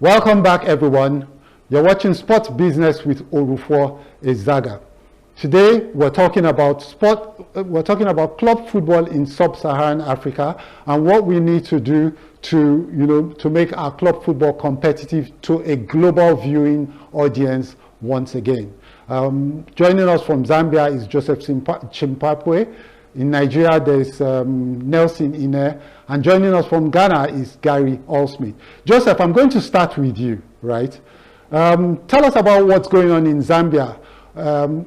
Welcome back, everyone. You're watching Sports Business with Orufo Ezaga. Today, we're talking about club football in sub-Saharan Africa and what we need to do to make our club football competitive to a global viewing audience once again. Joining us from Zambia is Joseph Chimpapwe. In Nigeria, there's Nelson Ine. And joining us from Ghana is Gary Allsmith. Joseph, I'm going to start with you, right? Tell us about what's going on in Zambia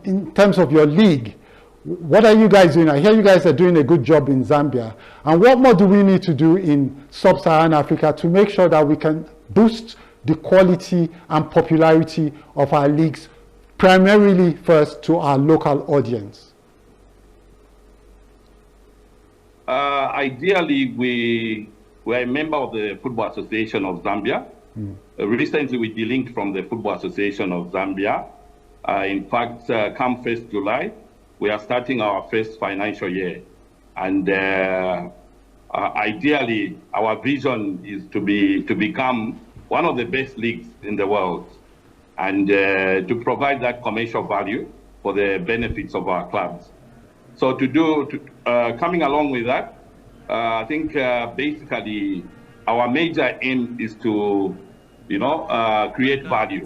in terms of your league. What are you guys doing? I hear you guys are doing a good job in Zambia. And what more do we need to do in sub-Saharan Africa to make sure that we can boost the quality and popularity of our leagues, primarily first to our local audience? Ideally, we're a member of the Football Association of Zambia. Recently, we delinked from the Football Association of Zambia. In fact, come 1st July, we are starting our first financial year. And ideally, our vision is to become one of the best leagues in the world and to provide that commercial value for the benefits of our clubs. So coming along with that, I think basically our major aim is to, create value.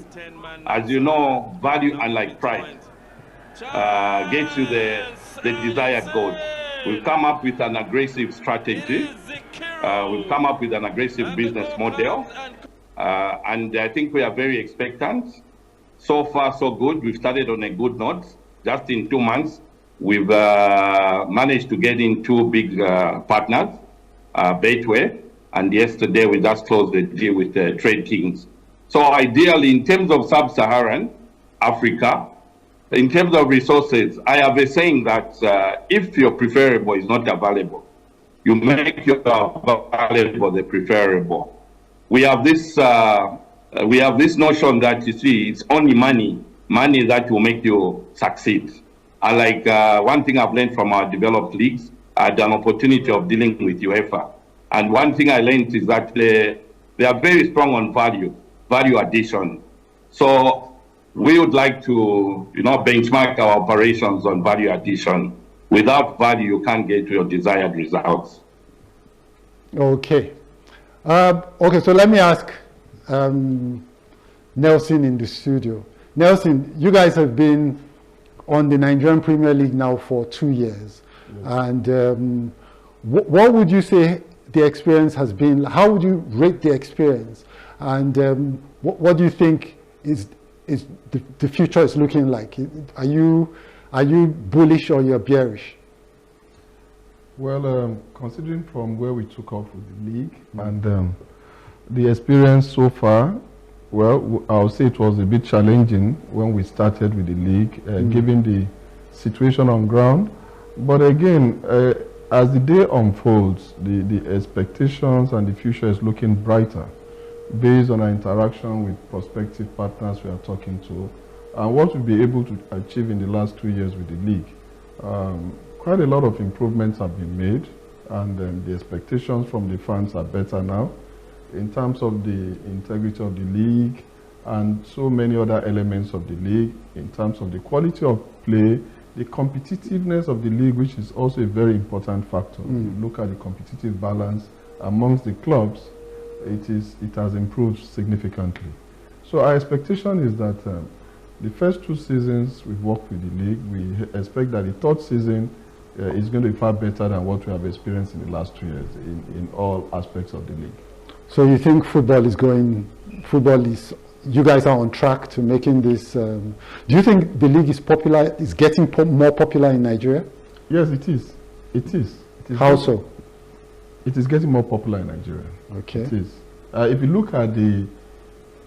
As you know, value, unlike price, gets you the desired goal. We've come up with an aggressive strategy. We've come up with an aggressive business model. And I think we are very expectant. So far, so good. We've started on a good note. Just in 2 months, we've managed to get in 2 big partners, Betway, and yesterday we just closed the deal with the Trade Kings. So ideally, in terms of sub-Saharan Africa, in terms of resources, I have a saying that if your preferable is not available, you make your available the preferable. We have this notion that, you see, it's only money that will make you succeed. Like one thing I've learned from our developed leagues, I had an opportunity of dealing with UEFA. And one thing I learned is that they are very strong on value addition. So we would like to, benchmark our operations on value addition. Without value, you can't get to your desired results. Okay. Okay, so let me ask Nelson in the studio. Nelson, you guys have been on the Nigerian Premier League now for 2 years. Yes. And what would you say the experience has been? How would you rate the experience? And what do you think is the future is looking like? Are you bullish or you're bearish? Well, considering from where we took off with the league and the experience so far, well, I'll say it was a bit challenging when we started with the league, given the situation on ground. But again, as the day unfolds, the expectations and the future is looking brighter based on our interaction with prospective partners we are talking to and what we'll be able to achieve in the last 2 years with the league. Quite a lot of improvements have been made, and the expectations from the fans are better now in terms of the integrity of the league and so many other elements of the league, in terms of the quality of play, the competitiveness of the league, which is also a very important factor. You look at the competitive balance amongst the clubs, it has improved significantly. So our expectation is that the first 2 seasons we've worked with the league, we expect that the 3rd season is going to be far better than what we have experienced in the last 2 years in all aspects of the league. So you think you guys are on track to making this, do you think the league is getting more popular in Nigeria? Yes, it is. It is. How so? It is getting more popular in Nigeria. Okay. It is. If you look at the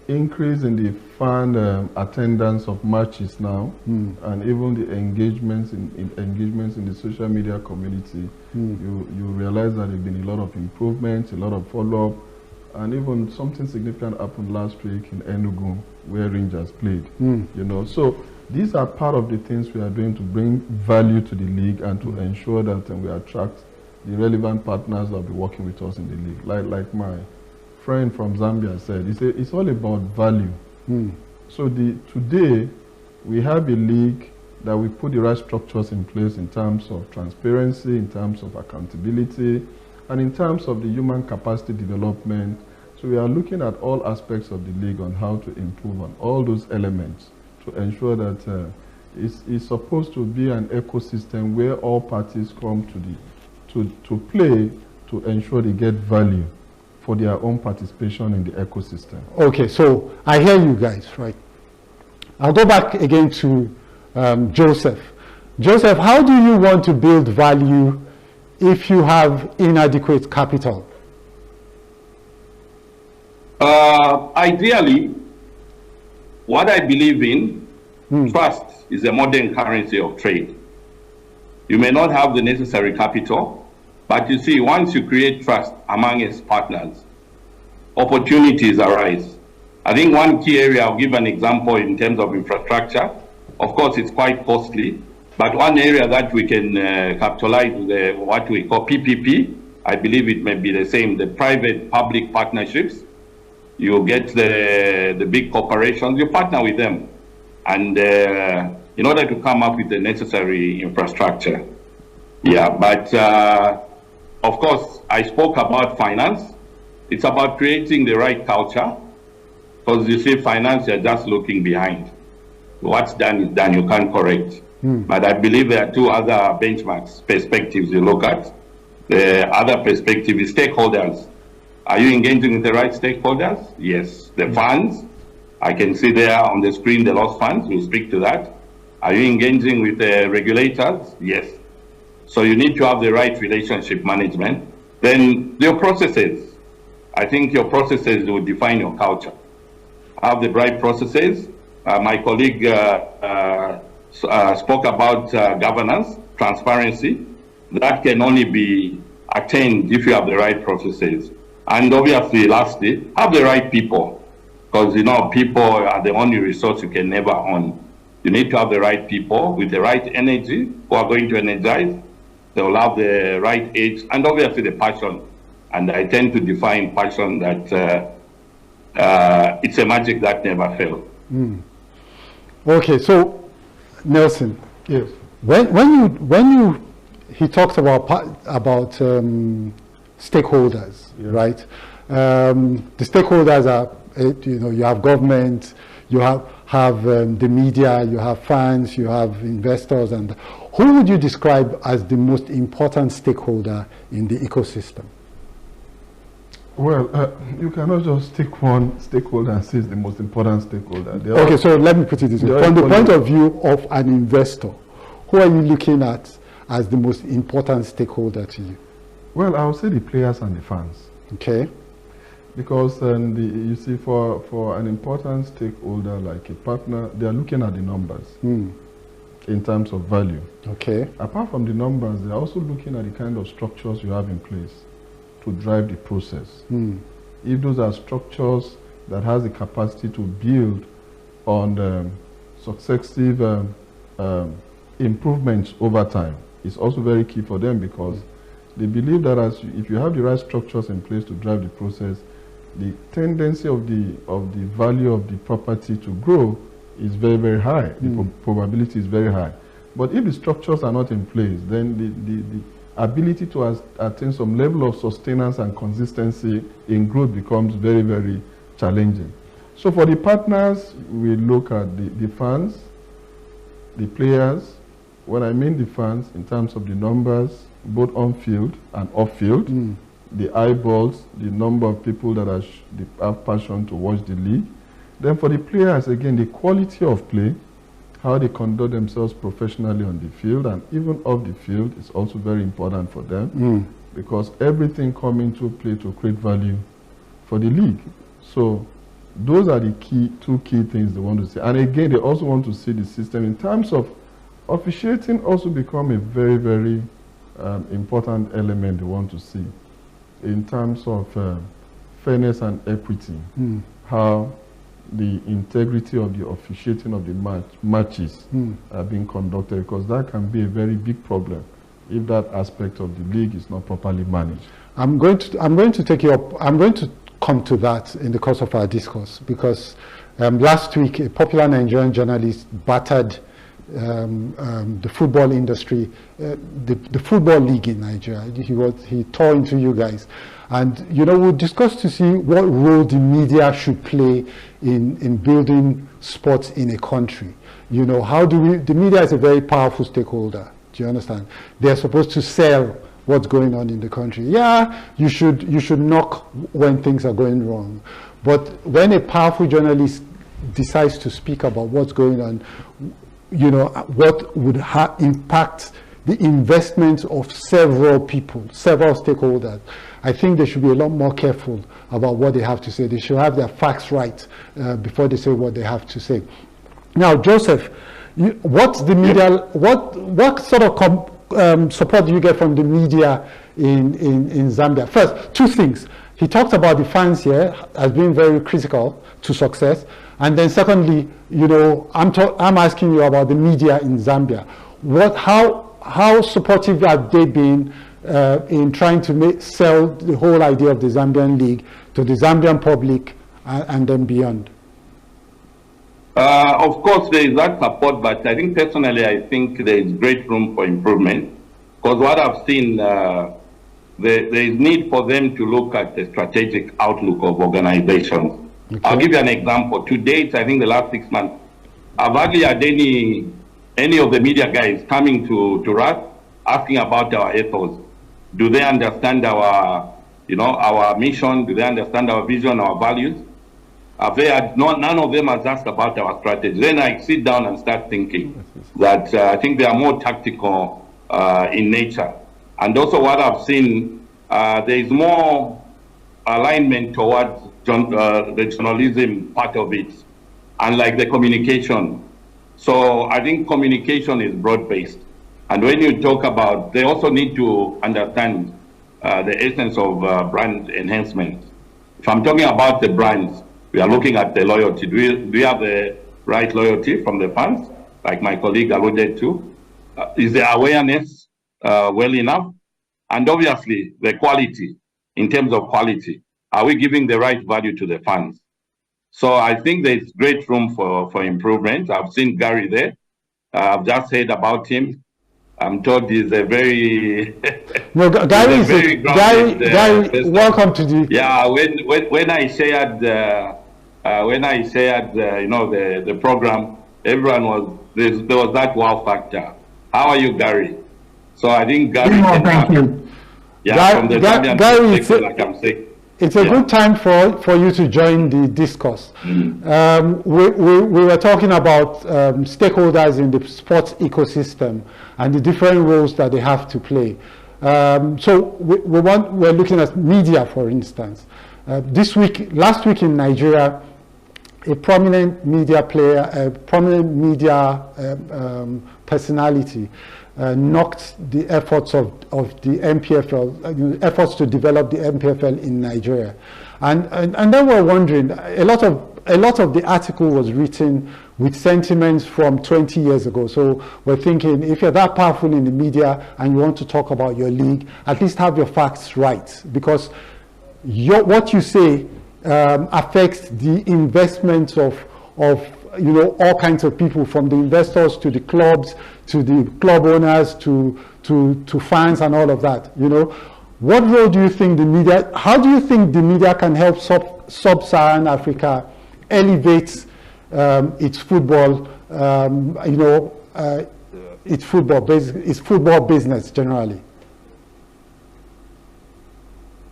increase in the fan attendance of matches now, and even the engagements in the social media community, you realize that there have been a lot of improvements, a lot of follow-up, and even something significant happened last week in Enugu where Rangers played. So these are part of the things we are doing to bring value to the league and to ensure that we attract the relevant partners that will be working with us in the league, like my friend from Zambia said, it's all about value. So today, we have a league that we put the right structures in place in terms of transparency, in terms of accountability, and in terms of the human capacity development. So we are looking at all aspects of the league on how to improve on all those elements to ensure that it's supposed to be an ecosystem where all parties come to play to ensure they get value for their own participation in the ecosystem. Okay, so I hear you guys, right? I'll go back again to Joseph. Joseph, how do you want to build value if you have inadequate capital? Ideally, what I believe in, trust is a modern currency of trade. You may not have the necessary capital, but you see, once you create trust among its partners, opportunities arise. I think one key area, I'll give an example in terms of infrastructure. Of course, it's quite costly, but one area that we can capitalize with what we call PPP, I believe it may be the same, the private-public partnerships. You get the big corporations, you partner with them, and in order to come up with the necessary infrastructure. Yeah, but of course, I spoke about finance. It's about creating the right culture, because you see, finance, you're just looking behind. What's done is done, you can't correct. But I believe there are two other benchmarks, perspectives you look at. The other perspective is stakeholders. Are you engaging with the right stakeholders? Yes. The funds, I can see there on the screen the lost funds, we'll speak to that. Are you engaging with the regulators? Yes. So you need to have the right relationship management. Then your processes. I think your processes will define your culture. Have the right processes. My colleague spoke about governance, transparency. That can only be attained if you have the right processes. And obviously, lastly, have the right people. Because, you know, people are the only resource you can never own. You need to have the right people with the right energy who are going to energize. They will have the right age and obviously the passion. And I tend to define passion that it's a magic that never fails. Okay, so Nelson, Yes. he talks about stakeholders, right? The stakeholders are, you have government, you have the media, you have fans, you have investors, and who would you describe as the most important stakeholder in the ecosystem? Well, you cannot just take one stakeholder and say it's the most important stakeholder. Okay, so let me put it this way. From the point of view of an investor, who are you looking at as the most important stakeholder to you? Well, I would say the players and the fans. Okay. Because you see, for an important stakeholder like a partner, they are looking at the numbers in terms of value. Okay. Apart from the numbers, they are also looking at the kind of structures you have in place to drive the process. If those are structures that has the capacity to build on successive improvements over time, it's also very key for them, because they believe that if you have the right structures in place to drive the process, the tendency of the value of the property to grow is very, very high. The probability is very high. But if the structures are not in place, then the ability to attain some level of sustenance and consistency in growth becomes very, very challenging. So for the partners, we look at the fans, the players. When I mean the fans, in terms of the numbers, both on-field and off-field, the eyeballs, the number of people that have passion to watch the league. Then for the players, again, the quality of play, how they conduct themselves professionally on the field and even off the field is also very important for them, because everything comes into play to create value for the league. So those are the two key things they want to see. And again, they also want to see the system in terms of officiating also become a very, very important element they want to see in terms of fairness and equity, how the integrity of the officiating of the matches are being conducted, because that can be a very big problem if that aspect of the league is not properly managed. I'm going to take you up. I'm going to come to that in the course of our discourse, because last week a popular Nigerian journalist battered the football industry, the football league in Nigeria. He tore into you guys, and we'll discuss to see what role the media should play in building sports in a country. How do the media is a very powerful stakeholder. Do you understand? They're supposed to sell what's going on in the country. Yeah, you should knock when things are going wrong, but when a powerful journalist decides to speak about what's going on, what would impact the investment of several people, several stakeholders, I think they should be a lot more careful about what they have to say. They should have their facts right before they say what they have to say. Now, Joseph, what's the media? What sort of support do you get from the media in Zambia? First, two things. He talked about the fans here as being very critical to success, and then secondly, I'm asking you about the media in Zambia. How supportive have they been in trying to sell the whole idea of the Zambian League to the Zambian public and then beyond? Of course, there is that support, but I think personally, I think there is great room for improvement. Because what I've seen, there is need for them to look at the strategic outlook of organizations. Okay. I'll give you an example. To date, I think the last 6 months, I've hardly had any of the media guys coming to us asking about our ethos. Do they understand our mission? Do they understand our vision, our values? None of them has asked about our strategy. Then I sit down and start thinking that I think they are more tactical in nature. And also what I've seen, there is more alignment towards the journalism part of it, unlike the communication. So I think communication is broad-based. And when you talk about, they also need to understand the essence of brand enhancement. If I'm talking about the brands, we are looking at the loyalty. Do we have the right loyalty from the fans, like my colleague alluded to? Is the awareness well enough? And obviously, the quality, in terms of quality, are we giving the right value to the fans? So I think there's great room for improvement. I've seen Gary there. I've just heard about him. I'm told he's a very no. Gary, welcome to the. Yeah, when I shared the program, everyone was there was that wow factor. How are you, Gary? So I think Gary. Thank you. Yeah, from the Zambian perspective, like I'm saying. It's a good time for you to join the discourse. Mm-hmm. We were talking about stakeholders in the sports ecosystem and the different roles that they have to play. So we're looking at media, for instance. Last week in Nigeria, a prominent media player, a prominent media personality knocked the efforts of the MPFL, efforts to develop the MPFL in Nigeria, and then we're wondering, a lot of the article was written with sentiments from 20 years ago. So we're thinking, if you're that powerful in the media and you want to talk about your league, at least have your facts right, because what you say affects the investments of all kinds of people, from the investors to the clubs, to the club owners, to fans and all of that. What role do you think the media, how do you think the media can help sub-Saharan Africa elevate its football, its football business generally?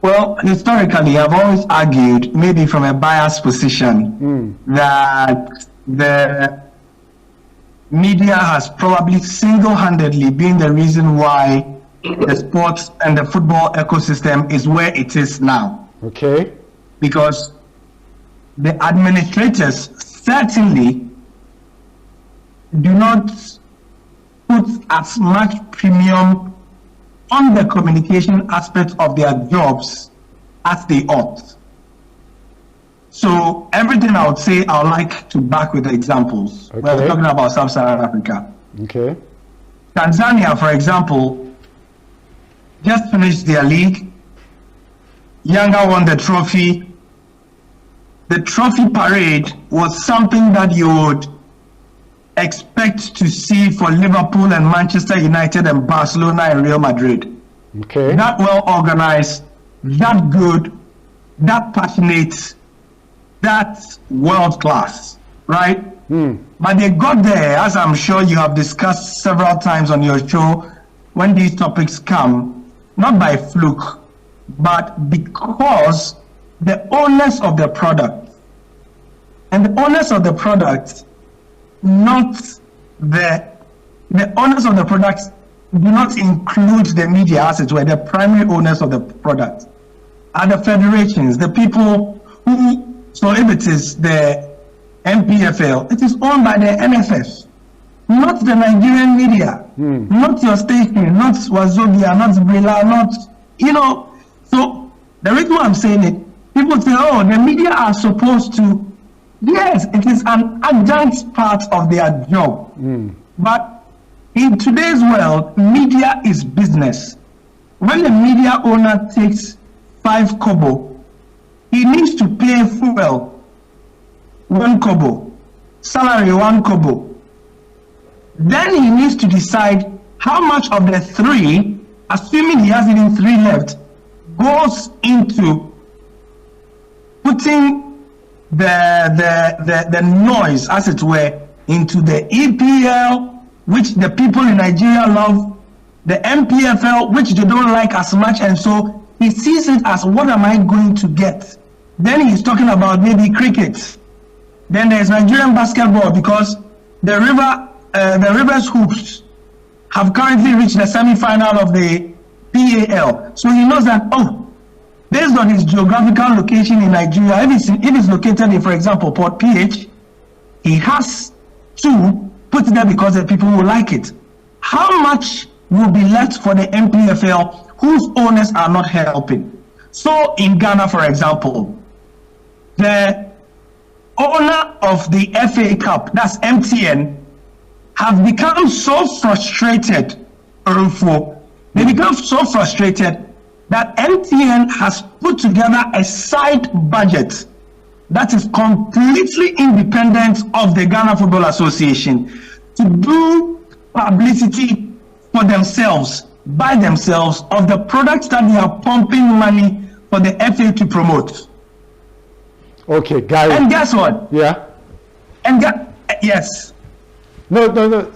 Well, historically, I've always argued, maybe from a biased position, that the media has probably single-handedly been the reason why the sports and the football ecosystem is where it is now. Okay. Because the administrators certainly do not put as much premium on the communication aspect of their jobs as they ought. So everything I would say, I would like to back with the examples. Okay. We're talking about Sub-Saharan Africa. Okay. Tanzania, for example, just finished their league. Yanga won the trophy. the trophy parade was something that you would expect to see for Liverpool and Manchester United and Barcelona and Real Madrid. Okay. That well organized, that good, that passionate, that world class, right? But they got there, as I'm sure you have discussed several times on your show, when these topics come, not by fluke, but because the owners of the product, and the owners of the product, not the owners of the product do not include the media, as it were, the primary owners of the product are the federations, the people who, so if it is the MPFL, it is owned by the NFF, not the Nigerian media, not your station, not Wazobia, not Brila, not, you know. So the reason why I'm saying it, people say, oh, the media are supposed to, yes, it is an adjunct part of their job. But in today's world, media is business. When the media owner takes 5 kobo, he needs to pay fuel 1 kobo, salary 1 kobo. Then he needs to decide how much of the 3, assuming he has even 3 left, goes into putting the noise, as it were, into the EPL, which the people in Nigeria love, the MPFL, which they don't like as much, and so he sees it as, what am I going to get? Then he's talking about maybe cricket. Then there's Nigerian basketball, because the Rivers Hoops have currently reached the semi-final of the PAL. So he knows that, oh, based on his geographical location in Nigeria, if it's located in, for example, Port PH, he has to put it there because the people will like it. How much will be left for the MPFL, whose owners are not helping? So in Ghana, for example, the owner of the FA Cup, that's MTN, have become so frustrated, they become so frustrated that MTN has put together a side budget that is completely independent of the Ghana Football Association to do publicity for themselves, by themselves, of the products that they are pumping money for the FA to promote. Okay, Gary. And guess what? Yeah. And yes. No.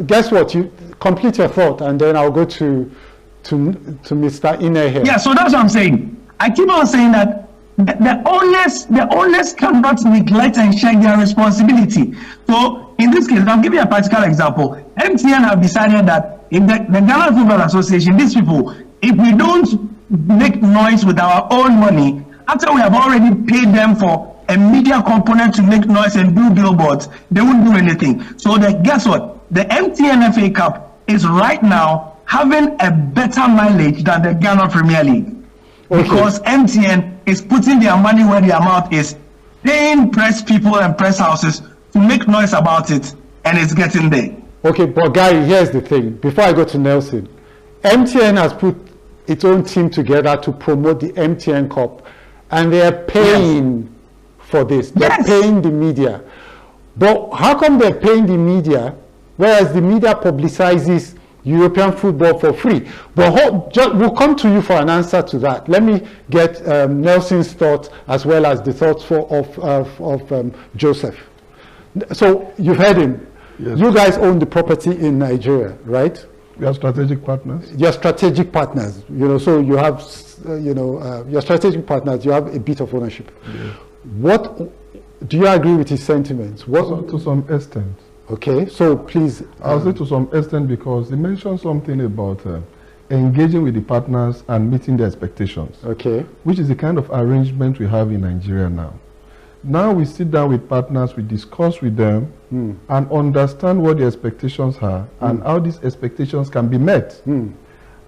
Guess what? You complete your thought, and then I'll go to Mr. Ine here. Yeah. So that's what I'm saying. I keep on saying that the owners cannot neglect and shirk their responsibility. So in this case, I'll give you a practical example. MTN have decided that in the Ghana Football Association, these people, if we don't make noise with our own money, after we have already paid them for a media component to make noise and do billboards, they won't do anything. So guess what? The MTN FA Cup is right now having a better mileage than the Ghana Premier League. Okay. Because MTN is putting their money where their mouth is, paying press people and press houses to make noise about it, and it's getting there. Okay, but Gary, here's the thing. Before I go to Nelson, MTN has put its own team together to promote the MTN Cup, and they are paying for this. They're paying the media. But how come they're paying the media, whereas the media publicizes European football for free? But we'll come to you for an answer to that. Let me get Nelson's thoughts as well as the thoughts of Joseph. So you've heard him. Yes. You guys own the property in Nigeria, right? We are strategic partners. You're strategic partners. So you have, your strategic partners. You have a bit of ownership. Yes. What do you agree with his sentiments? To some extent. Okay, so please. I'll say to some extent, because he mentioned something about engaging with the partners and meeting their expectations. Okay. Which is the kind of arrangement we have in Nigeria now. Now we sit down with partners, we discuss with them and understand what the expectations are and how these expectations can be met.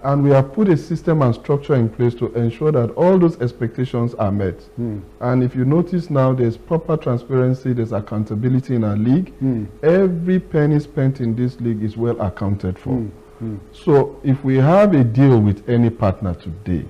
And we have put a system and structure in place to ensure that all those expectations are met. And if you notice now, there's proper transparency, there's accountability in our league. Every penny spent in this league is well accounted for. So if we have a deal with any partner today,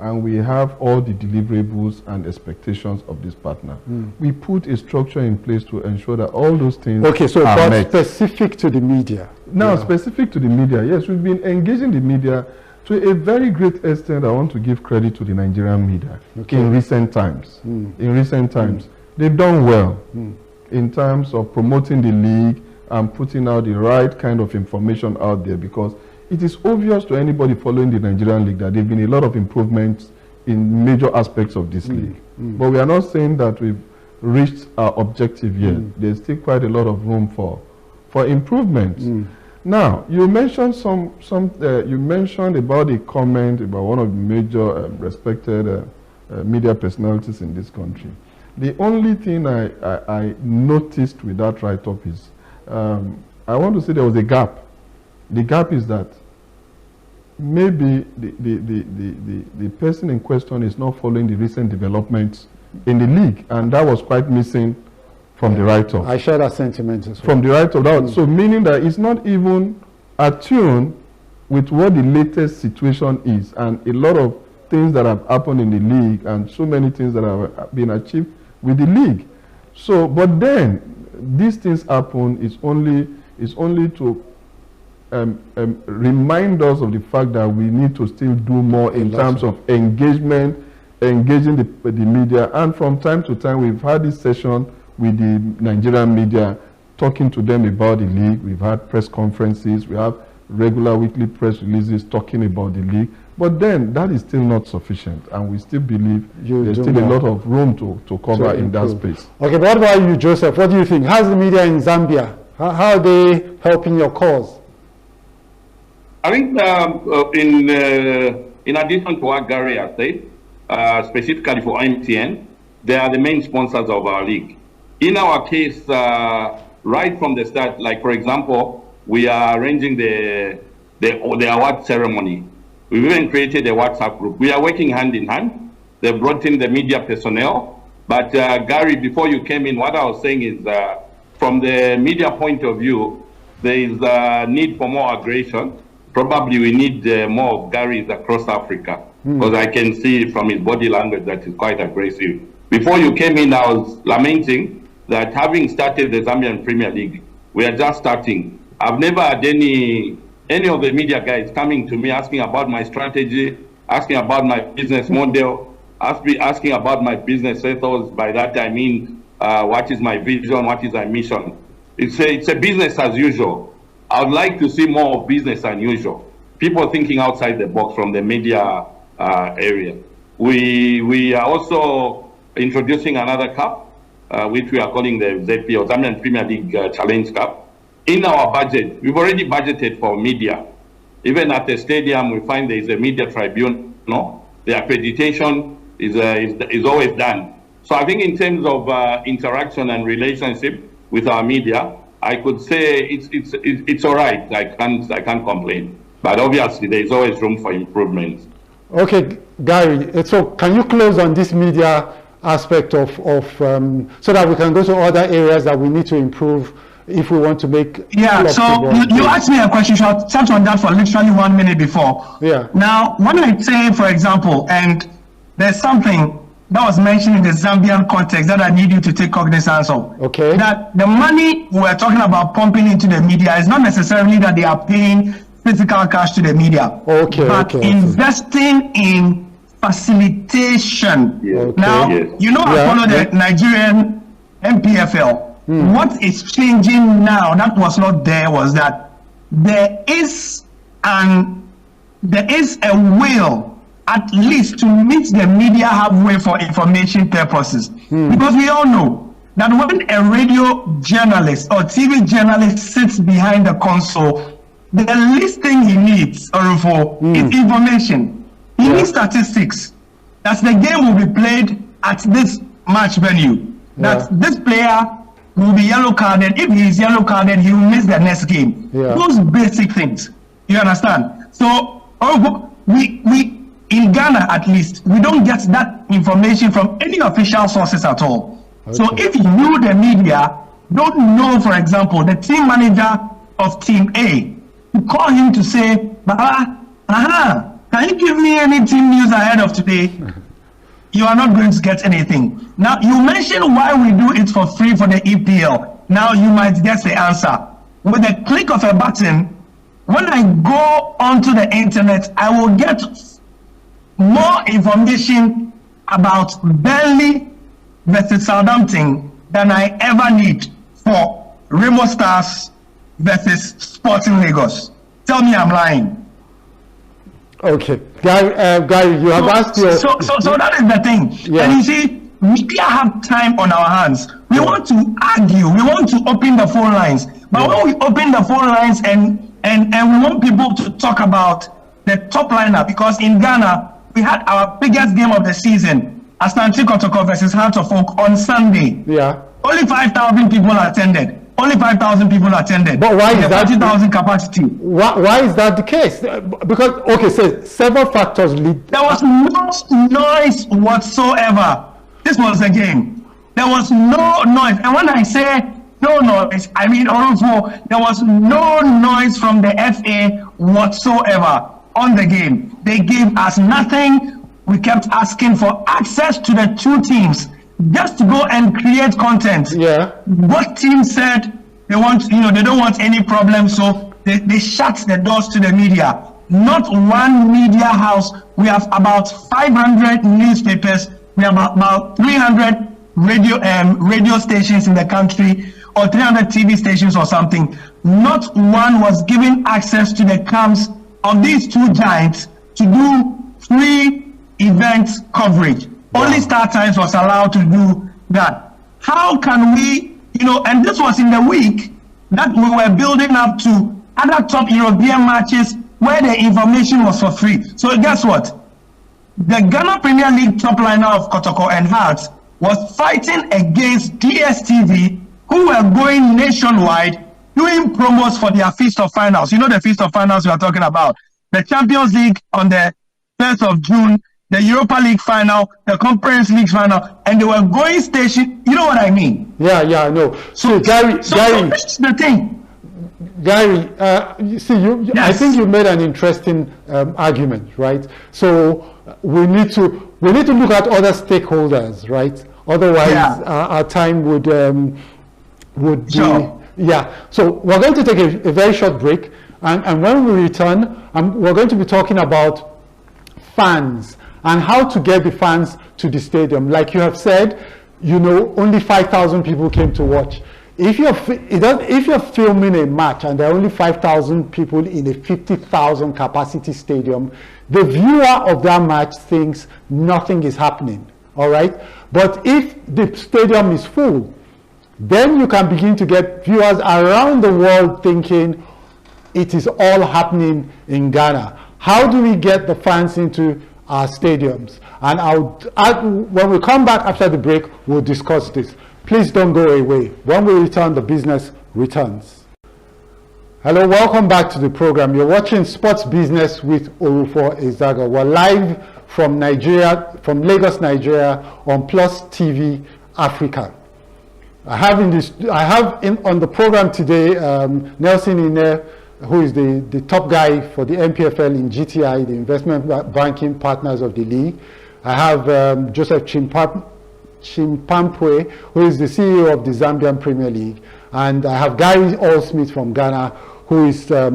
and we have all the deliverables and expectations of this partner. We put a structure in place to ensure that all those things Okay, so are but met. specific to the media. Now, specific to the media, yes, we've been engaging the media to a very great extent. I want to give credit to the Nigerian media in recent times. In recent times, they've done well in terms of promoting the league and putting out the right kind of information out there, because it is obvious to anybody following the Nigerian league that there have been a lot of improvements in major aspects of this league. But we are not saying that we've reached our objective yet. There's still quite a lot of room for improvements. Now, you mentioned you mentioned about a comment about one of the major respected media personalities in this country. The only thing I noticed with that write-up is, I want to say there was a gap. The gap is that maybe the person in question is not following the recent developments in the league, and that was quite missing from the write-up. I share that sentiment as well. From the write-up, so meaning that it's not even attuned with what the latest situation is, and a lot of things that have happened in the league, and so many things that have been achieved with the league. So, but then these things happen is only to remind us of the fact that we need to still do more in terms of engaging the media. And from time to time, we've had this session with the Nigerian media, talking to them about the league. We've had press conferences. We have regular weekly press releases talking about the league. But then that is still not sufficient, and we still believe there's still a lot of room to cover in that space. Okay, but what about you, Joseph? What do you think? How's the media in Zambia? How are they helping your cause? I think in addition to what Gary has said, specifically for MTN, they are the main sponsors of our league. In our case, right from the start, like for example, we are arranging the award ceremony. We've even created a WhatsApp group. We are working hand in hand. They brought in the media personnel. But Gary, before you came in, what I was saying is, from the media point of view, there is a need for more aggression. Probably we need more of Gary's across Africa, because I can see from his body language that he's quite aggressive. Before you came in, I was lamenting that having started the Zambian Premier League, we are just starting. I've never had any of the media guys coming to me asking about my strategy, asking about my business model, asking about my business ethos. By that I mean, what is my vision, what is my mission. It's a business as usual. I would like to see more of business as usual. People thinking outside the box from the media area. We are also introducing another cup, which we are calling the ZP, or Zambian Premier League Challenge Cup. In our budget, we've already budgeted for media. Even at the stadium, we find there is a media tribunal. No? The accreditation is always done. So I think in terms of interaction and relationship with our media, I could say it's all right. I can't complain. But obviously, there is always room for improvement. Okay, Gary. So can you close on this media aspect of so that we can go to other areas that we need to improve if we want to make... Yeah, so you asked me a question, so I'll touch on that for literally 1 minute before. Yeah. Now, when I say, for example, and there's something that was mentioned in the Zambian context that I need you to take cognizance of. Okay. That the money we're talking about pumping into the media is not necessarily that they are paying physical cash to the media. Okay. But investing in facilitation. Yeah. Okay. Now, you know, I follow the Nigerian MPFL. What is changing now that was not there was that there is a will at least to meet the media halfway for information purposes. Because we all know that when a radio journalist or TV journalist sits behind the console, the least thing he needs is information. He needs statistics. That the game will be played at this match venue. That this player will be yellow carded. If he is yellow carded, he will miss the next game. Those basic things. You understand? So we in Ghana at least, we don't get that information from any official sources at all. Okay. So if you, the media, don't know, for example, the team manager of Team A, you call him to say, Can you give me any team news ahead of today? You are not going to get anything. Now, you mentioned why we do it for free for the EPL. Now, you might guess the answer. With the click of a button, when I go onto the internet, I will get more information about Burnley versus Southampton than I ever need for Remo Stars versus Sporting Lagos. Tell me I'm lying. Okay, Gary, you have asked your... So that is the thing. Yeah. And you see, media have time on our hands. We want to argue. We want to open the phone lines. But when we open the phone lines and we want people to talk about the top lineup, because in Ghana, we had our biggest game of the season, Asante Kotoko versus Heart of Oak on Sunday. Yeah. Only 5,000 people attended. Only 5,000 people attended. But why is that? 40,000 capacity. Why is that the case? Because, okay, so several factors lead. There was no noise whatsoever. This was the game. There was no noise. And when I say no noise, I mean also there was no noise from the FA whatsoever on the game. They gave us nothing. We kept asking for access to the two teams just to go and create content. Yeah. Both teams said they want, they don't want any problem, so they shut the doors to the media. Not one media house. We have about 500 newspapers. We have about 300 radio stations in the country, or 300 TV stations or something. Not one was given access to the camps of these two giants to do free event coverage. Wow. Only Star Times was allowed to do that. How can we, and this was in the week that we were building up to other top European matches where the information was for free. So guess what? The Ghana Premier League top liner of Kotoko and Hearts was fighting against DSTV, who were going nationwide doing promos for their Feast of Finals. You know the Feast of Finals we are talking about. The Champions League on the 1st of June, the Europa League final, the Conference League final, and they were going station. You know what I mean? Yeah, I know. So Gary, that's the thing. Gary, yes. I think you made an interesting argument, right? So we need to look at other stakeholders, right? Otherwise, our time would sure. be. Yeah. So we're going to take a very short break, and when we return, we're going to be talking about fans and how to get the fans to the stadium. Like you have said, only 5,000 people came to watch. If you're filming a match and there are only 5,000 people in a 50,000 capacity stadium, the viewer of that match thinks nothing is happening, all right? But if the stadium is full, then you can begin to get viewers around the world thinking it is all happening in Ghana. How do we get the fans into our stadiums? And when we come back after the break, we'll discuss this. Please don't go away. When we return, the business returns. Hello, welcome back to the program. You're watching Sports Business with Orufo Ezaga. We're live from Nigeria, from Lagos, Nigeria, on Plus TV Africa. I have on the program today Nelson Ine, who is the top guy for the MPFL in GTI, the Investment Banking Partners of the League. I have Joseph Chimpampwe, who is the CEO of the Zambian Premier League. And I have Gary Allsmith from Ghana, who is a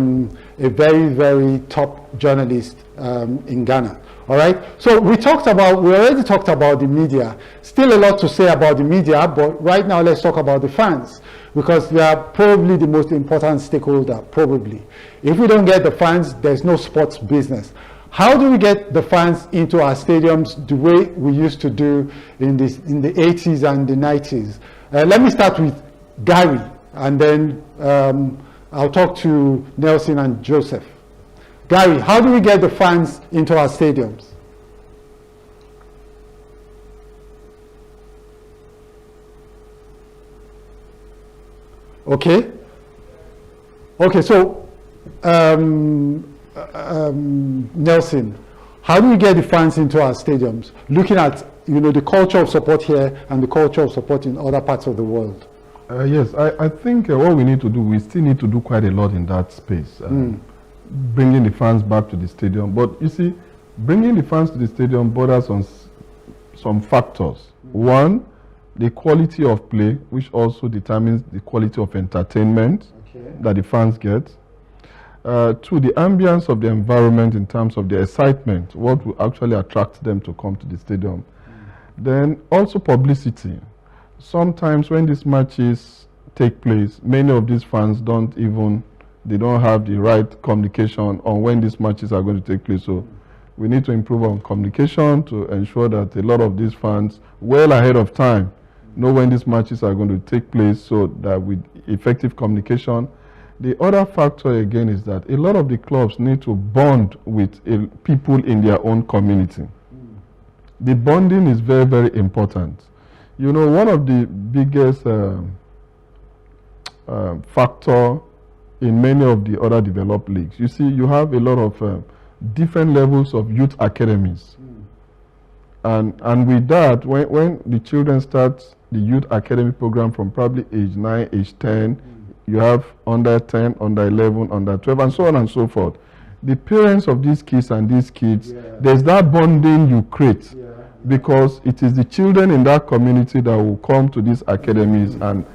very, very top journalist in Ghana. All right. So we already talked about the media. Still a lot to say about the media, but right now let's talk about the fans, because they are probably the most important stakeholder, probably. If we don't get the fans, there's no sports business. How do we get the fans into our stadiums the way we used to do in the 80s and the 90s? Let me start with Gary, and then I'll talk to Nelson and Joseph. Gary, how do we get the fans into our stadiums? Okay, so Nelson, how do we get the fans into our stadiums? Looking at the culture of support here and the culture of support in other parts of the world. Yes, I think what we need to do, we still need to do quite a lot in that space. bringing the fans back to the stadium. But you see, bringing the fans to the stadium borders on some factors. One, the quality of play, which also determines the quality of entertainment that the fans get. Two, the ambience of the environment in terms of the excitement, what will actually attract them to come to the stadium. Then also publicity. Sometimes when these matches take place, many of these fans don't have the right communication on when these matches are going to take place. So we need to improve on communication to ensure that a lot of these fans, well ahead of time, know when these matches are going to take place, so that with effective communication. The other factor again is that a lot of the clubs need to bond with people in their own community. The bonding is very, very important. You know, one of the biggest factor in many of the other developed leagues, you see, you have a lot of different levels of youth academies. And with that, when the children start the youth academy program from probably age 9, age 10, you have under 10, under 11, under 12, and so on and so forth. The parents of these kids, there's that bonding you create, because it is the children in that community that will come to these academies, and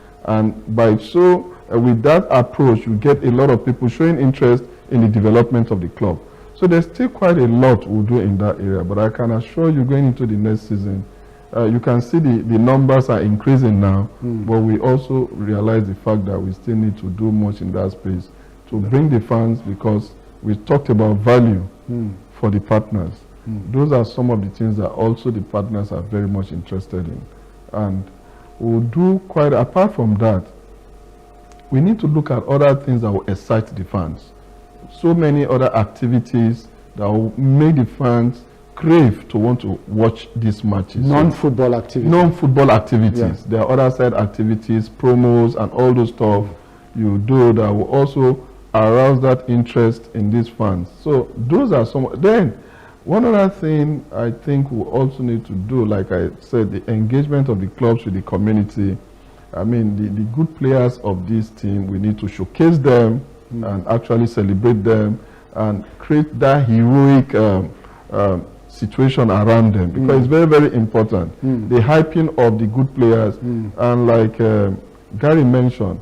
by with that approach, you get a lot of people showing interest in the development of the club. So there's still quite a lot we'll do in that area, but I can assure you, going into the next season, you can see the numbers are increasing now, but we also realize the fact that we still need to do much in that space to bring the fans, because we talked about value for the partners. Those are some of the things that also the partners are very much interested in. And we'll do quite, apart from that, we need to look at other things that will excite the fans. So many other activities that will make the fans crave to want to watch these matches. Non-football activities. Non-football activities. Yeah. There are other side activities, promos, and all those stuff you do that will also arouse that interest in these fans. So those are some. Then one other thing I think we also need to do, like I said, the engagement of the clubs with the community. I mean, the good players of this team, we need to showcase them and actually celebrate them and create that heroic situation around them, because it's very, very important. The hyping of the good players, and like Gary mentioned,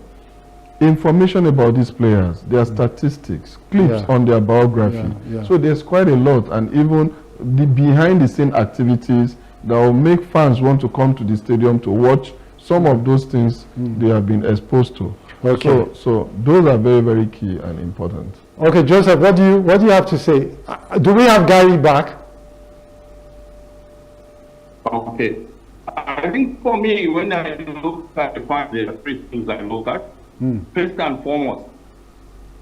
information about these players, their statistics, clips on their biography. So there's quite a lot, and even the behind the scene activities that will make fans want to come to the stadium to watch some of those things they have been exposed to. Okay. So those are very, very key and important. Okay, Joseph, what do you have to say? Do we have Gary back? Okay. I think for me, when I look at the fund, there are three things I look at. First and foremost,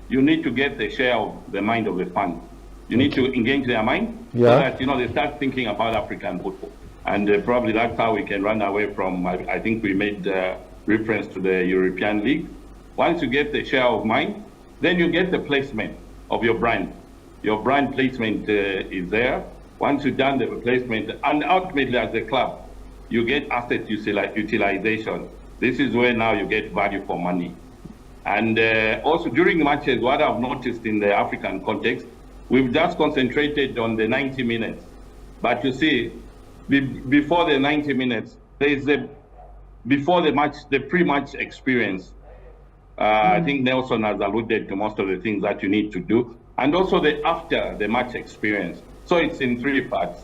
you need to get the share of the mind of the fund. You need to engage their mind so that, you know, they start thinking about African football. And probably that's how we can run away from, I think we made reference to the European League. Once you get the share of mind, then you get the placement of your brand. Your brand placement is there. Once you've done the placement, and ultimately as a club, you get asset utilization. This is where now you get value for money. And also during matches, what I've noticed in the African context, we've just concentrated on the 90 minutes. But you see, before the 90 minutes, there's before the match, the pre-match experience. I think Nelson has alluded to most of the things that you need to do. And also the after the match experience. So it's in three parts.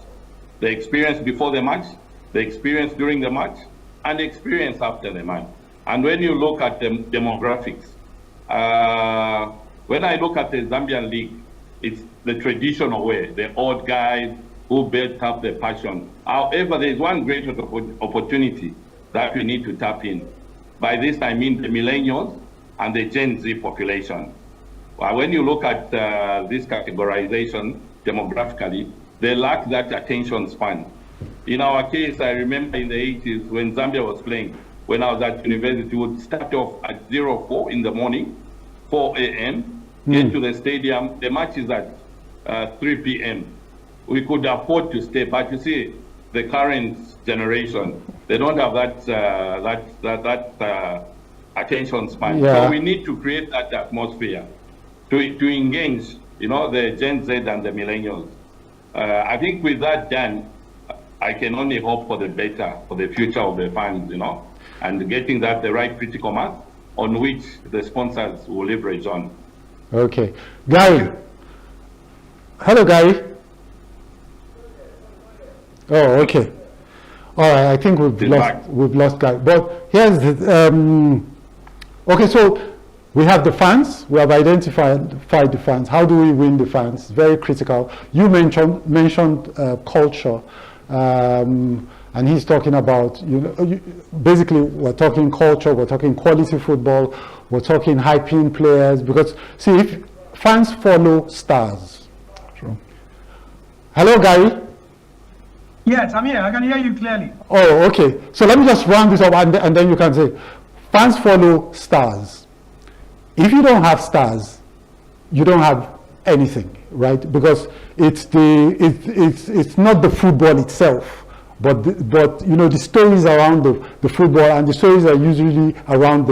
The experience before the match, the experience during the match, and the experience after the match. And when you look at the demographics, when I look at the Zambian League, it's the traditional way, the old guys who built up the passion. However, there's one great opportunity that we need to tap in. By this, I mean the millennials and the Gen Z population. When you look at this categorization demographically, they lack that attention span. In our case, I remember in the 80s when Zambia was playing, when I was at university, we would start off at 04 in the morning, 4 a.m., get to the stadium. The match is at 3 p.m. We could afford to stay, but you see, the current generation, they don't have that attention span. So we need to create that atmosphere to engage the Gen Z and the millennials. I think with that done, I can only hope for the better, for the future of the fans, and getting that the right critical mass on which the sponsors will leverage on. Okay. Gary. Hello, Gary. Oh, okay. All right, I think we've lost Gary. But here's the, okay, so we have the fans. We have identified the fans. How do we win the fans? Very critical. You mentioned culture, and he's talking about, basically we're talking culture, we're talking quality football, we're talking hyping players, because see, if fans follow stars. True. Hello, Gary. Yes, I'm here. I can hear you clearly. Oh, okay. So let me just round this up, and then you can say, fans follow stars. If you don't have stars, you don't have anything, right? Because it's not the football itself, but the stories around the football, and the stories are usually around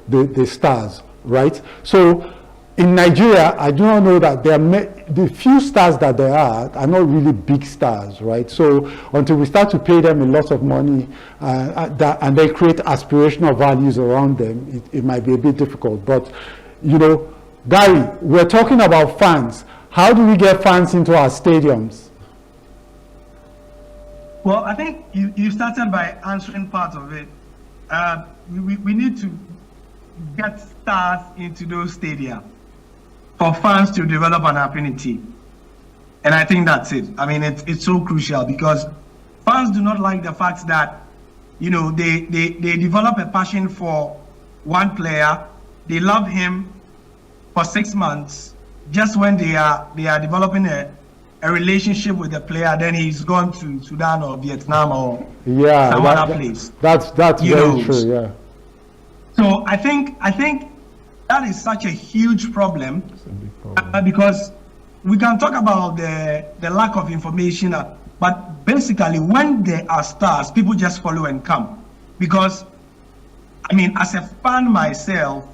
the stars, right? So in Nigeria, I do not know that the few stars that there are not really big stars, right? So until we start to pay them a lot of money and they create aspirational values around them, it might be a bit difficult. But, Gary, we're talking about fans. How do we get fans into our stadiums? Well, I think you started by answering part of it. We need to get stars into those stadia for fans to develop an affinity. And I think that's it. I mean, it's so crucial, because fans do not like the fact that, they develop a passion for one player, they love him for 6 months. Just when they are developing a relationship with the player, then he's gone to Sudan or Vietnam or some other place. That's very true, yeah. So I think that is such a huge problem, because we can talk about the lack of information, but basically when there are stars, people just follow and come. Because, I mean, as a fan myself,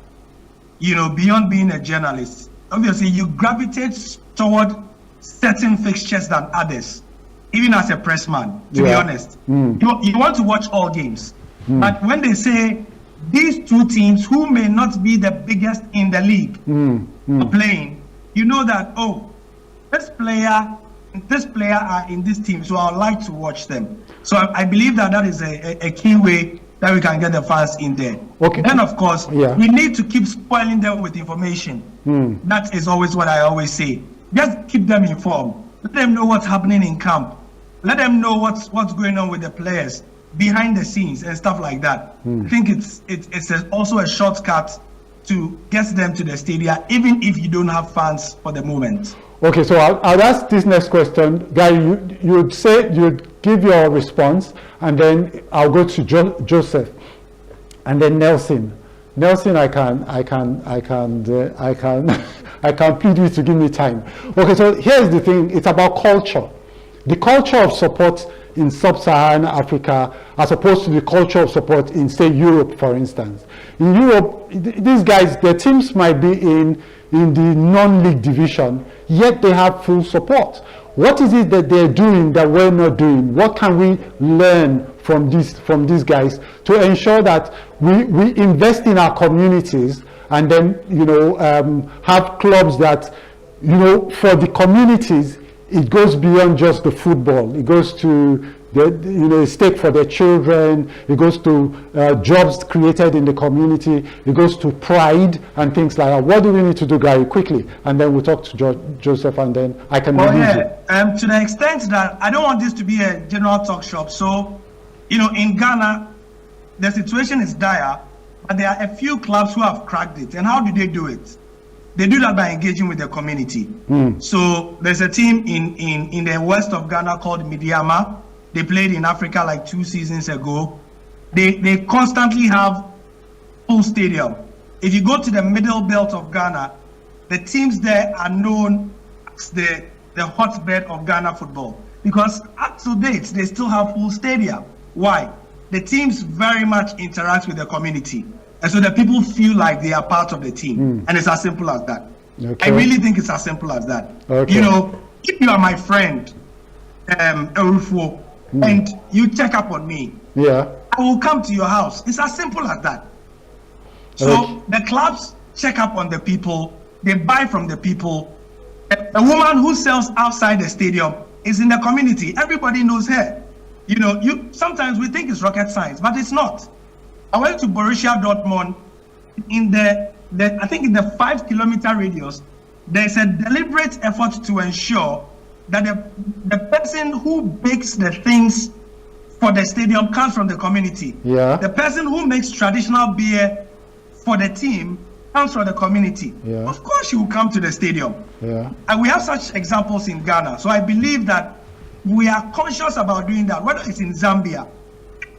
beyond being a journalist, obviously you gravitate toward certain fixtures than others, even as a pressman, to be honest. You want to watch all games. But when they say these two teams, who may not be the biggest in the league, are playing, you know that, this player are in this team, so I would like to watch them. So I believe that is a key way that we can get the fans in there. Okay. Then, of course, we need to keep spoiling them with information. That is always what I always say. Just keep them informed. Let them know what's happening in camp. Let them know what's going on with the players behind the scenes and stuff like that. I think it's also a shortcut to get them to the stadium, even if you don't have fans for the moment. Okay, so I'll ask this next question. Guy, you'd give your response, and then I'll go to Joseph, and then Nelson. Nelson, I can plead with to give me time. Okay, so here's the thing. It's about culture. The culture of support in sub-Saharan Africa, as opposed to the culture of support in, say, Europe, for instance. In Europe, these guys, their teams might be in the non-league division, yet they have full support. What is it that they're doing that we're not doing? What can we learn from these guys to ensure that we invest in our communities, and then have clubs that for the communities, it goes beyond just the football. It goes to the stake for their children. It goes to jobs created in the community. It goes to pride and things like that. What do we need to do, Gary, quickly? And then we'll talk to Joseph, and then I can release you. To the extent that I don't want this to be a general talk shop. So, in Ghana, the situation is dire, but there are a few clubs who have cracked it. And how do they do it? They do that by engaging with the community. So there's a team in the west of Ghana called Midiama. They played in Africa like 2 seasons ago. They constantly have full stadium. If you go to the middle belt of Ghana, the teams there are known as the hotbed of Ghana football, because up to date they still have full stadium. Why? The teams very much interact with the community. And so the people feel like they are part of the team. And it's as simple as that. Okay. I really think it's as simple as that. Okay. You know, if you are my friend, Erufo, and you check up on me, Yeah. I will come to your house. It's as simple as that. So Okay. the clubs check up on the people, they buy from the people. A woman who sells outside the stadium is in the community. Everybody knows her. You know, sometimes we think it's rocket science, but it's not. I went to Borussia Dortmund in I think in the 5-kilometer radius. There's a deliberate effort to ensure that the person who bakes the things for the stadium comes from the community. Yeah. The person who makes traditional beer for the team comes from the community. Yeah. Of course, you will come to the stadium. Yeah. And we have such examples in Ghana. So I believe that we are conscious about doing that, whether it's in Zambia,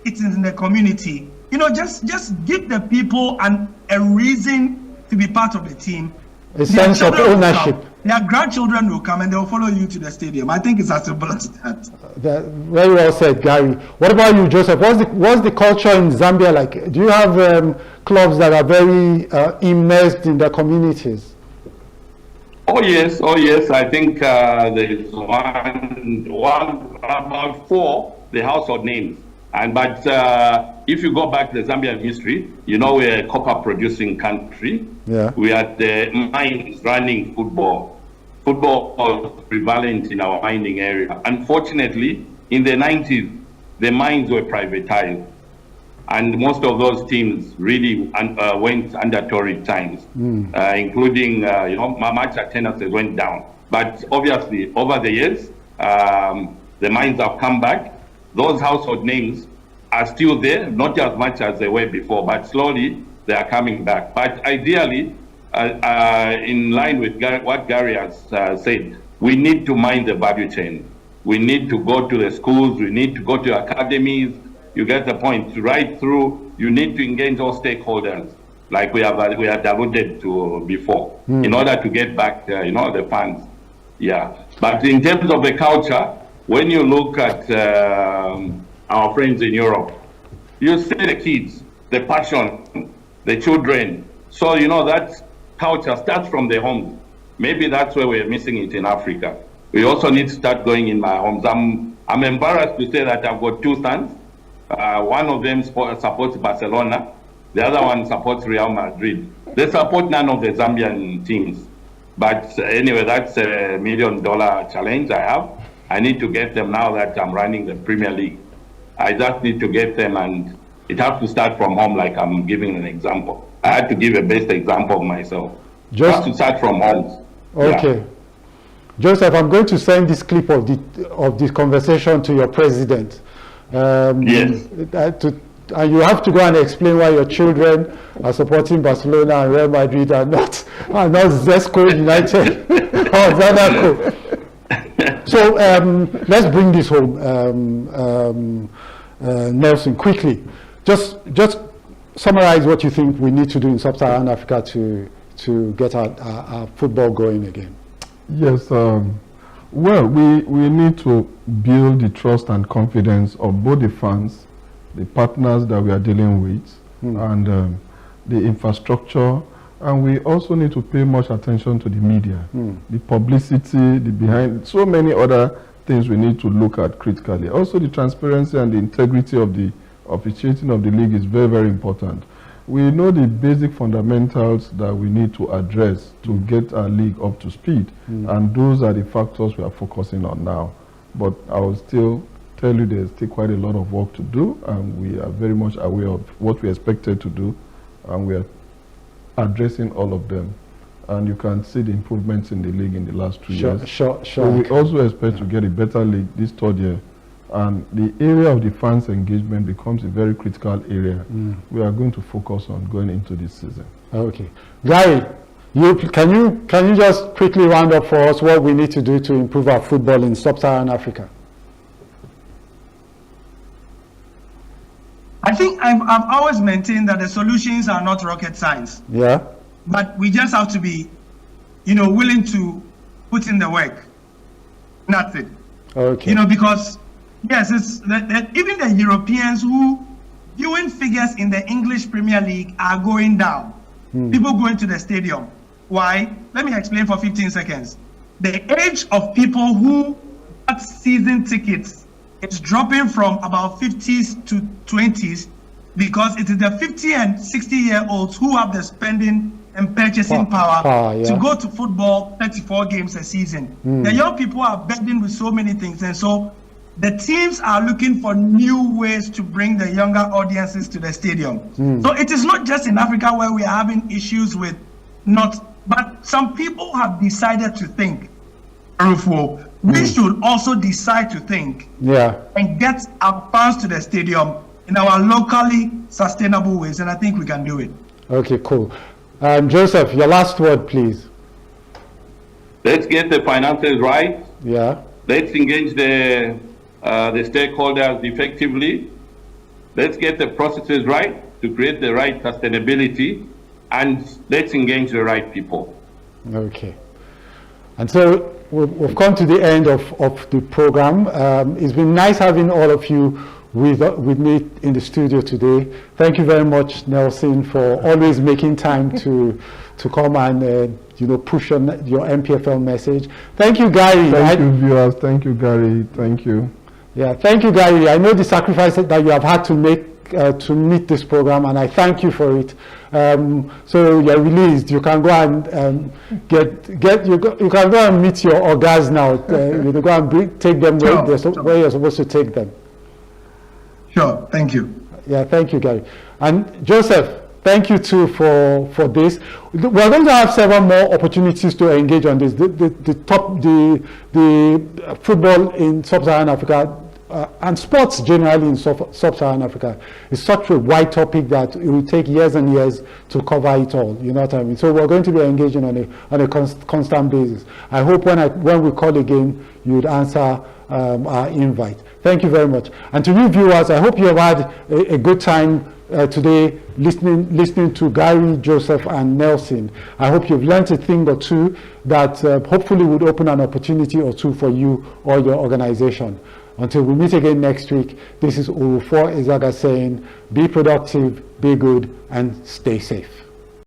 it's in the community. You know, just give the people a reason to be part of the team. A sense of ownership. Their grandchildren will come and they'll follow you to the stadium. I think it's as simple as that. Very well said, Gary. What about you, Joseph? What's the culture in Zambia like? Do you have clubs that are very immersed in their communities? Oh yes. I think there's one about 4 the household names. But if you go back to the Zambian history, you know we're a copper producing country. Yeah. We are the mines running football. Football was prevalent in our mining area. Unfortunately, in the 90s, the mines were privatized. And most of those teams really went under torrid times, including, much attendance went down. But obviously, over the years, the mines have come back. Those household names are still there, not as much as they were before, but slowly they are coming back. But ideally, in line with what Gary has said, we need to mind the value chain. We need to go to the schools, we need to go to academies. You get the point. Right through, you need to engage all stakeholders, like we have alluded to before, in order to get back, the funds. Yeah. But in terms of the culture, when you look at our friends in Europe, you see the kids, the passion, the children. So, that culture starts from the homes. Maybe that's where we're missing it in Africa. We also need to start going in my homes. I'm embarrassed to say that I've got 2 sons. One of them supports Barcelona. The other one supports Real Madrid. They support none of the Zambian teams. But anyway, that's a $1 million challenge I have. I need to get them now that I'm running the Premier League. I just need to get them, and it has to start from home, like I'm giving an example. I had to give a best example of myself. Just to start from home. Okay. Yeah. Joseph, I'm going to send this clip of this conversation to your president. Yes. And you have to go and explain why your children are supporting Barcelona and Real Madrid and not Zesco United or Zanaco. So let's bring this home, Nelson, quickly. Just summarize what you think we need to do in Sub-Saharan Africa to get our football going again. Yes, well, we need to build the trust and confidence of both the fans, the partners that we are dealing with, and the infrastructure. And we also need to pay much attention to the media, the publicity, the behind, so many other things we need to look at critically. Also, the transparency and the integrity of the officiating of the league is very, very important. We know the basic fundamentals that we need to address to get our league up to speed, and those are the factors we are focusing on now. But I will still tell you there's still quite a lot of work to do, and we are very much aware of what we expected to do, and we are addressing all of them. And you can see the improvements in the league in the last 2 years. Sure. So we also expect to get a better league this 3rd year. And the area of the fans' engagement becomes a very critical area. We are going to focus on going into this season. Okay. Gary, can you just quickly round up for us what we need to do to improve our football in Sub-Saharan Africa? I think I've always maintained that the solutions are not rocket science. Yeah. But we just have to be, willing to put in the work. That's it. Okay. Because yes, it's even the Europeans who viewing figures in the English Premier League are going down. People going to the stadium. Why? Let me explain for 15 seconds. The age of people who got season tickets is dropping from about 50s to 20s because it is the 50 and 60-year-olds who have the spending and purchasing power yeah, to go to football 34 games a season. The young people are burdened with so many things, and so the teams are looking for new ways to bring the younger audiences to the stadium. So it is not just in Africa where we are having issues with but some people have decided to think, Rufo, we should also decide to think and get our fans to the stadium in our locally sustainable ways, and I think we can do it. Okay, cool. Joseph, your last word, please. Let's get the finances right. Yeah. Let's engage the stakeholders effectively. Let's get the processes right to create the right sustainability, and let's engage the right people. Okay. And so we've come to the end of the program. It's been nice having all of you with me in the studio today. Thank you very much, Nelson, for always making time to come and push on your MPFL message. Thank you, Gary. Thank you, viewers. Thank you, Gary. Thank you. Yeah, thank you, Gary. I know the sacrifices that you have had to make to meet this program, and I thank you for it. So you're released. You can go and you can go and meet your orgas now. You go and take them where you're supposed to take them. Sure, thank you. Yeah, thank you, Gary. And Joseph, thank you too for this. We're going to have several more opportunities to engage on this. The football in sub-Saharan Africa and sports generally in sub-Saharan Africa is such a wide topic that it will take years and years to cover it all. You know what I mean? So we're going to be engaging on a constant basis. I hope when we call again, you'd answer our invite. Thank you very much. And to you viewers, I hope you have had a good time today listening to Gary, Joseph, and Nelson. I hope you've learned a thing or two that hopefully would open an opportunity or two for you or your organization. Until we meet again next week, this is Orufour Ezaga saying, be productive, be good, and stay safe.